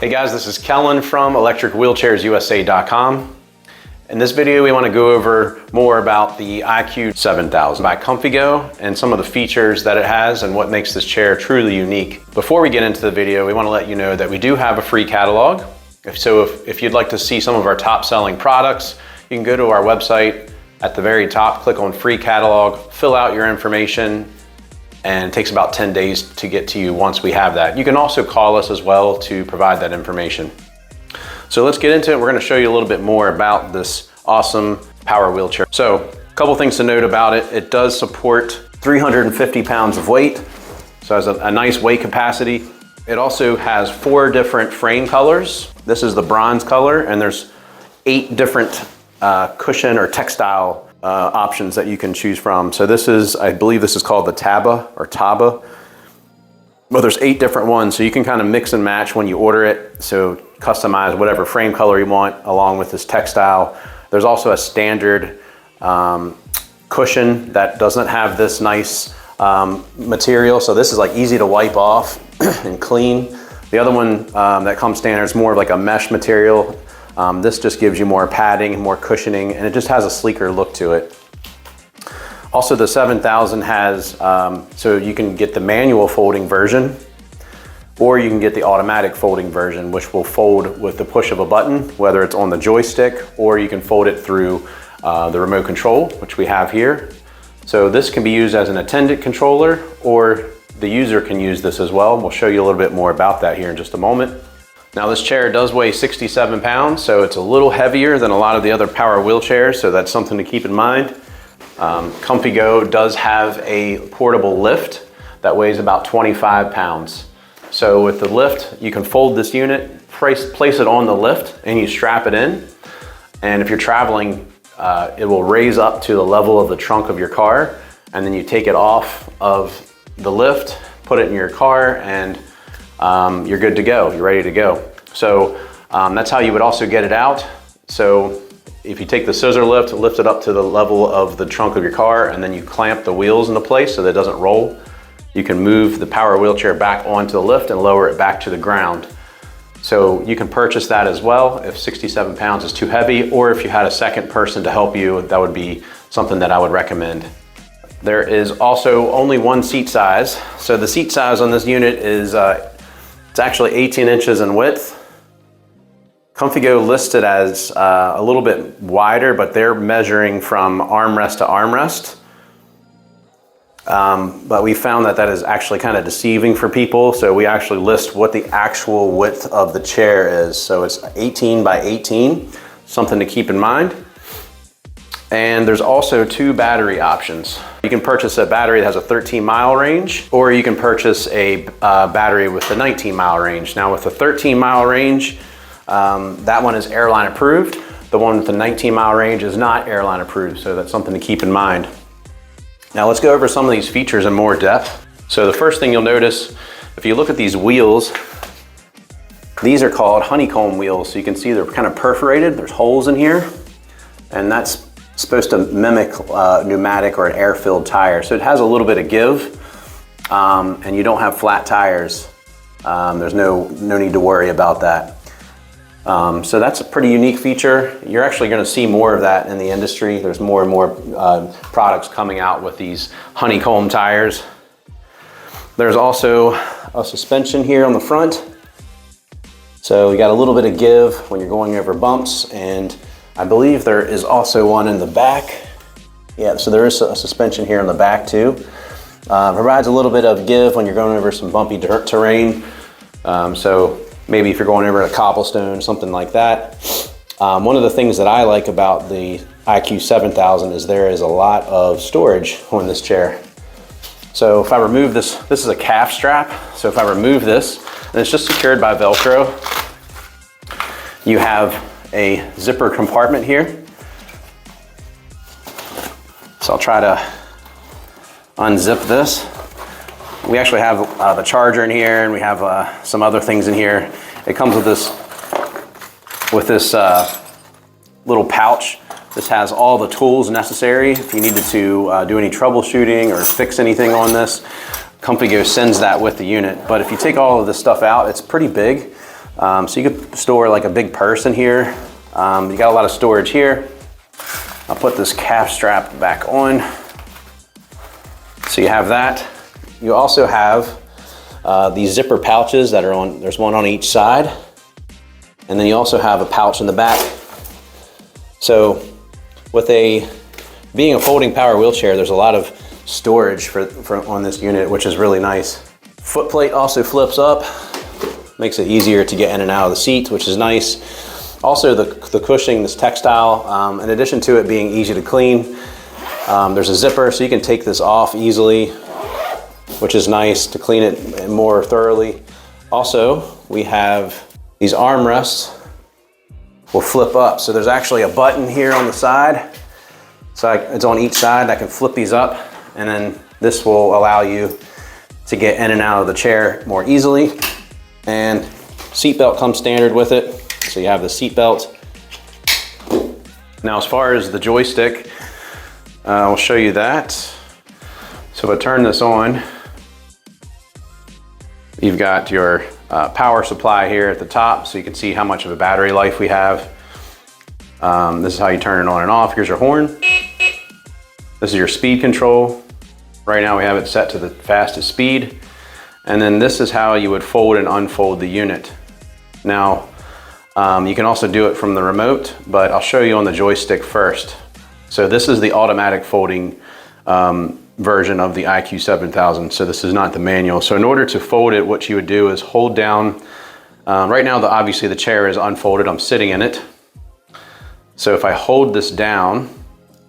Hey guys, this is Kellen from electricwheelchairsusa.com. In this video, we want to go over more about the IQ-7000 by ComfyGo and some of the features that it has and what makes this chair truly unique. Before we get into the video, we want to let you know that we do have a free catalog. If you'd like to see some of our top selling products, you can go to our website at the very top, click on free catalog, fill out your information, and it takes about 10 days to get to you once we have that. You can also call us as well to provide that information. So let's get into it. We're gonna show you a little bit more about this awesome power wheelchair. So a couple things to note about it. It does support 350 pounds of weight. So it has a nice weight capacity. It also has 4 different frame colors. This is the bronze color, and there's 8 different cushion or textile options that you can choose from. So this is, I believe this is called the Taba or Taba. Well, there's 8 different ones, so you can kind of mix and match when you order it. So customize whatever frame color you want along with this textile. There's also a standard cushion that doesn't have this nice material. So this is like easy to wipe off and clean. The other one that comes standard is more of like a mesh material. This just gives you more padding and more cushioning, and it just has a sleeker look to it. Also, the 7000 has, so you can get the manual folding version, or you can get the automatic folding version, which will fold with the push of a button, whether it's on the joystick, or you can fold it through the remote control, which we have here. So this can be used as an attendant controller, or the user can use this as well. We'll show you a little bit more about that here in just a moment. Now this chair does weigh 67 pounds, so it's a little heavier than a lot of the other power wheelchairs, so that's something to keep in mind. ComfyGo does have a portable lift that weighs about 25 pounds. So with the lift, you can fold this unit, place it on the lift, and you strap it in. And if you're traveling, it will raise up to the level of the trunk of your car, and then you take it off of the lift, put it in your car, and you're good to go, you're ready to go. So that's how you would also get it out. So if you take the scissor lift it up to the level of the trunk of your car, and then you clamp the wheels into place so that it doesn't roll, you can move the power wheelchair back onto the lift and lower it back to the ground. So you can purchase that as well if 67 pounds is too heavy, or if you had a second person to help you, that would be something that I would recommend. There is also only one seat size. So the seat size on this unit is it's actually 18 inches in width. ComfyGo lists it as a little bit wider, but they're measuring from armrest to armrest. But we found that that is actually kind of deceiving for people. So we actually list what the actual width of the chair is. So it's 18 by 18, something to keep in mind. And there's also 2 battery options. You can purchase a battery that has a 13-mile range, or you can purchase a battery with a 19-mile range. Now with the 13-mile range, that one is airline approved. The one with the 19-mile range is not airline approved, so that's something to keep in mind. Now let's go over some of these features in more depth. So the first thing you'll notice, if you look at these wheels, these are called honeycomb wheels. So you can see they're kind of perforated, there's holes in here, and that's supposed to mimic pneumatic or an air-filled tire. So it has a little bit of give, and you don't have flat tires. There's no need to worry about that. So that's a pretty unique feature. You're actually going to see more of that in the industry. There's more and more products coming out with these honeycomb tires. There's also a suspension here on the front. So you got a little bit of give when you're going over bumps, and I believe there is also one in the back. Yeah, so there is a suspension here in the back too. Provides a little bit of give when you're going over some bumpy dirt terrain. So maybe if you're going over a cobblestone, something like that. One of the things that I like about the IQ-7000 is there is a lot of storage on this chair. So if I remove this, this is a calf strap. So if I remove this, and it's just secured by Velcro, you have a zipper compartment here. So I'll try to unzip this. We actually have the charger in here, and we have some other things in here. It comes with this little pouch. This has all the tools necessary if you needed to do any troubleshooting or fix anything on this. ComfyGo sends that with the unit. But if you take all of this stuff out, it's pretty big. So you could store like a big purse in here. You got a lot of storage here. I'll put this calf strap back on. So you have that. You also have these zipper pouches that are on, there's one on each side. And then you also have a pouch in the back. So with being a folding power wheelchair, there's a lot of storage for on this unit, which is really nice. Foot plate also flips up, makes it easier to get in and out of the seat, which is nice. Also the cushioning, this textile, in addition to it being easy to clean, there's a zipper so you can take this off easily, which is nice to clean it more thoroughly. Also, we have these armrests will flip up. So there's actually a button here on the side. So it's on each side. I can flip these up, and then this will allow you to get in and out of the chair more easily. And seat belt comes standard with it. So you have the seat belt. Now, as far as the joystick, I'll show you that. So if I turn this on, you've got your power supply here at the top, so you can see how much of a battery life we have. This is how you turn it on and off. Here's your horn. This is your speed control. Right now we have it set to the fastest speed. And then this is how you would fold and unfold the unit. Now, you can also do it from the remote, but I'll show you on the joystick first. So this is the automatic folding version of the IQ-7000. So this is not the manual. So in order to fold it, what you would do is hold down, right now obviously the chair is unfolded, I'm sitting in it. So if I hold this down,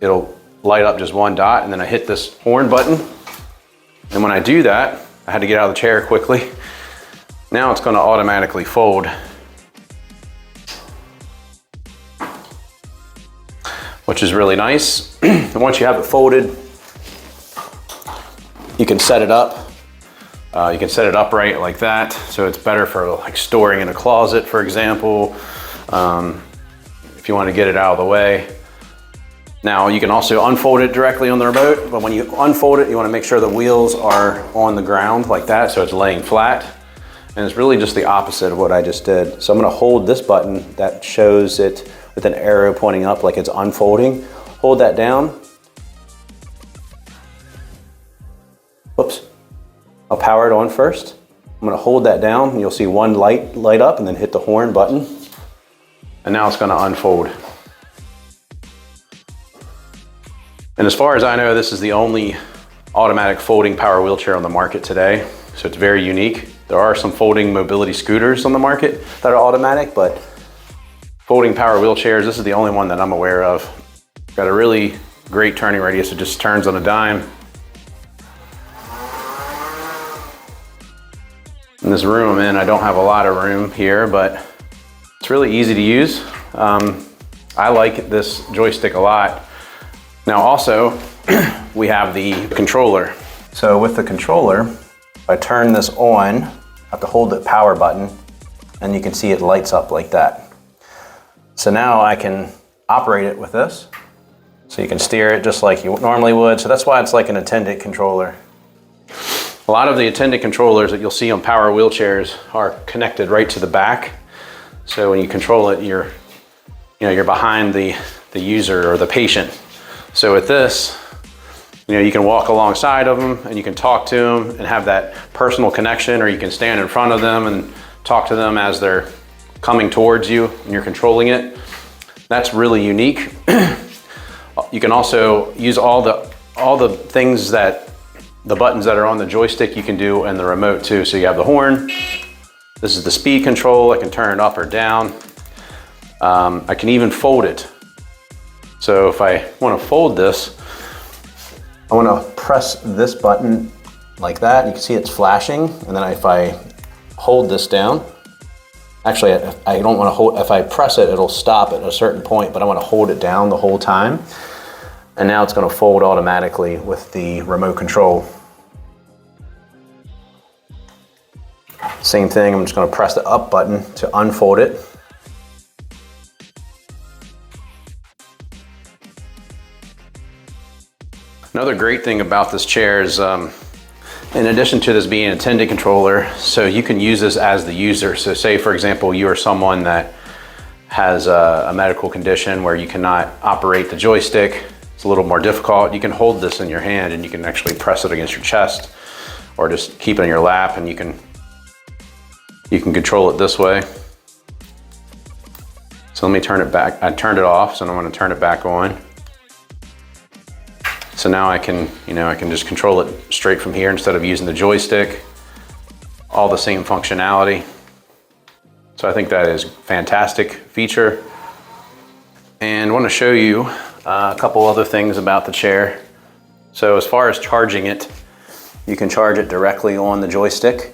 it'll light up just one dot, and then I hit this horn button. And when I do that, I had to get out of the chair quickly. Now it's going to automatically fold. Which is really nice. And once you have it folded, you can set it up. You can set it upright like that, so it's better for like storing in a closet, for example, if you want to get it out of the way. Now you can also unfold it directly on the remote, but when you unfold it, you want to make sure the wheels are on the ground like that, so it's laying flat. And it's really just the opposite of what I just did. So I'm going to hold this button that shows it with an arrow pointing up like it's unfolding. Hold that down. Whoops. I'll power it on first. I'm going to hold that down, and you'll see one light up, and then hit the horn button. And now it's going to unfold. And as far as I know, this is the only automatic folding power wheelchair on the market today. So it's very unique. There are some folding mobility scooters on the market that are automatic, but folding power wheelchairs, this is the only one that I'm aware of. Got a really great turning radius. It just turns on a dime. In this room I'm in, I don't have a lot of room here, but it's really easy to use. I like this joystick a lot. Now also, we have the controller. So with the controller, if I turn this on, I have to hold the power button, and you can see it lights up like that. So now I can operate it with this. So you can steer it just like you normally would. So that's why it's like an attendant controller. A lot of the attendant controllers that you'll see on power wheelchairs are connected right to the back. So when you control it, you're behind the user or the patient. So with this, you can walk alongside of them, and you can talk to them and have that personal connection, or you can stand in front of them and talk to them as they're coming towards you and you're controlling it. That's really unique. You can also use all the things that the buttons that are on the joystick you can do in the remote too. So you have the horn. This is the speed control. I can turn it up or down. I can even fold it. So if I want to fold this, I want to press this button like that. You can see it's flashing. And then if I hold this down, actually I don't want to hold, if I press it, it'll stop at a certain point, but I want to hold it down the whole time. And now it's going to fold automatically with the remote control. Same thing, I'm just going to press the up button to unfold it. Another great thing about this chair is In addition to this being a tinted controller, so you can use this as the user. So say, for example, you are someone that has a medical condition where you cannot operate the joystick. It's a little more difficult. You can hold this in your hand and you can actually press it against your chest or just keep it in your lap, and you can control it this way. So let me turn it back. I turned it off, so I'm going to turn it back on. So now I can just control it straight from here instead of using the joystick. All the same functionality. So I think that is a fantastic feature. And I want to show you a couple other things about the chair. So as far as charging it, you can charge it directly on the joystick.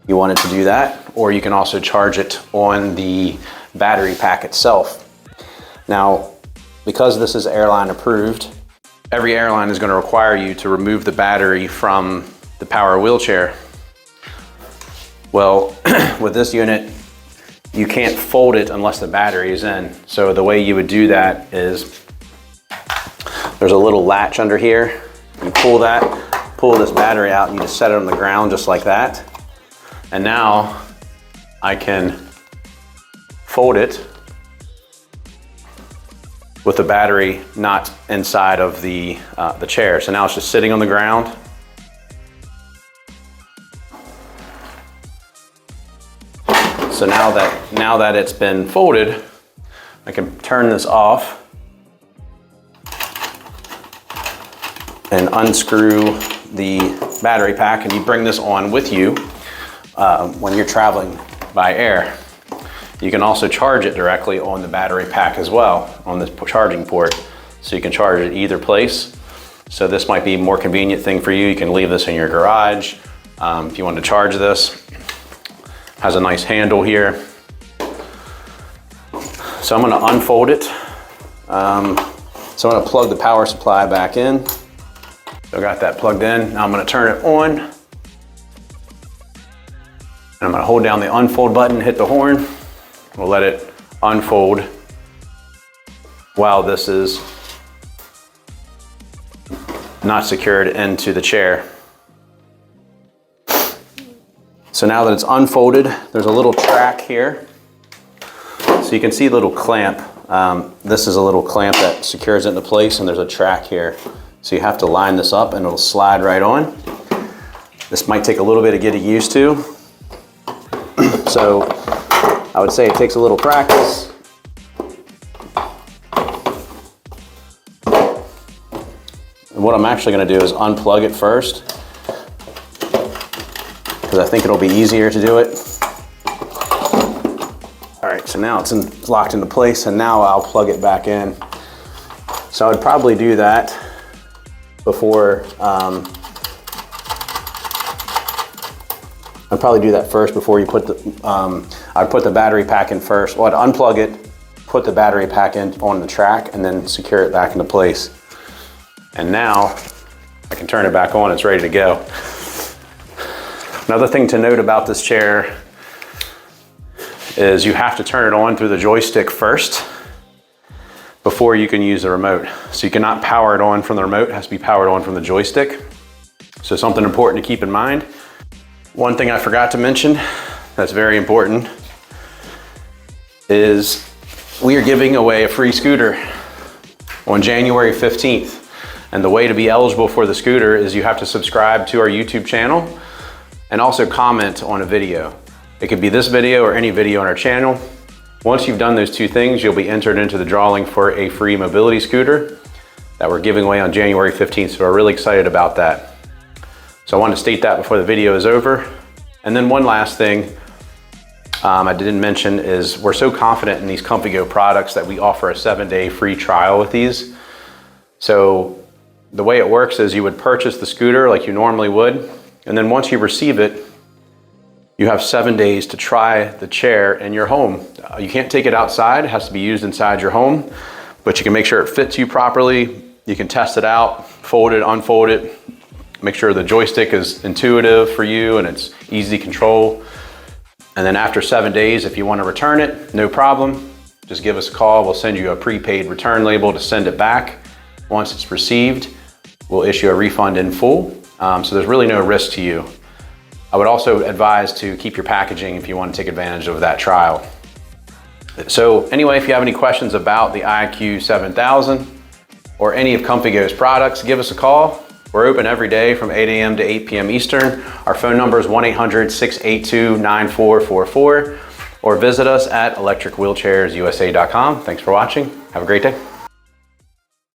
You want it to do that, or you can also charge it on the battery pack itself. Now, because this is airline approved, every airline is going to require you to remove the battery from the power wheelchair. Well, with this unit, you can't fold it unless the battery is in. So the way you would do that is there's a little latch under here. You pull this battery out, and you just set it on the ground just like that. And now I can fold it with the battery not inside of the chair. So now it's just sitting on the ground. So now that it's been folded, I can turn this off and unscrew the battery pack, and you bring this on with you when you're traveling by air. You can also charge it directly on the battery pack as well, on this charging port. So you can charge it either place. So this might be a more convenient thing for you. You can leave this in your garage. If you want to charge this, has a nice handle here. So I'm going to unfold it. So I'm going to plug the power supply back in. So I got that plugged in. Now I'm going to turn it on. And I'm going to hold down the unfold button, hit the horn. We'll let it unfold while this is not secured into the chair. So now that it's unfolded, there's a little track here. So you can see the little clamp. This is a little clamp that secures it into place, and there's a track here. So you have to line this up and it'll slide right on. This might take a little bit of getting used to. So I would say it takes a little practice. And what I'm actually going to do is unplug it first, because I think it'll be easier to do it. All right, so now it's locked into place, and now I'll plug it back in. So I would probably do that before, I'd probably do that first before you put the, I'd put the battery pack in first. Well, I'd unplug it, put the battery pack in on the track, and then secure it back into place. And now I can turn it back on, it's ready to go. Another thing to note about this chair is you have to turn it on through the joystick first before you can use the remote. So you cannot power it on from the remote, it has to be powered on from the joystick. So something important to keep in mind. One thing I forgot to mention that's very important is we are giving away a free scooter on January 15th. And the way to be eligible for the scooter is you have to subscribe to our YouTube channel and also comment on a video. It could be this video or any video on our channel. Once you've done those two things, you'll be entered into the drawing for a free mobility scooter that we're giving away on January 15th. So we're really excited about that. So I want to state that before the video is over. And then one last thing I didn't mention is we're so confident in these ComfyGo products that we offer a 7-day free trial with these. So the way it works is you would purchase the scooter like you normally would, and then once you receive it, you have 7 days to try the chair in your home. You can't take it outside, it has to be used inside your home, but you can make sure it fits you properly. You can test it out, fold it, unfold it, make sure the joystick is intuitive for you and it's easy to control. And then after 7 days, if you want to return it, no problem. Just give us a call. We'll send you a prepaid return label to send it back. Once it's received, we'll issue a refund in full. So there's really no risk to you. I would also advise to keep your packaging if you want to take advantage of that trial. So anyway, if you have any questions about the IQ-7000 or any of ComfyGo's products, give us a call. We're open every day from 8 a.m. to 8 p.m. Eastern. Our phone number is 1-800-682-9444, or visit us at electricwheelchairsusa.com. Thanks for watching. Have a great day.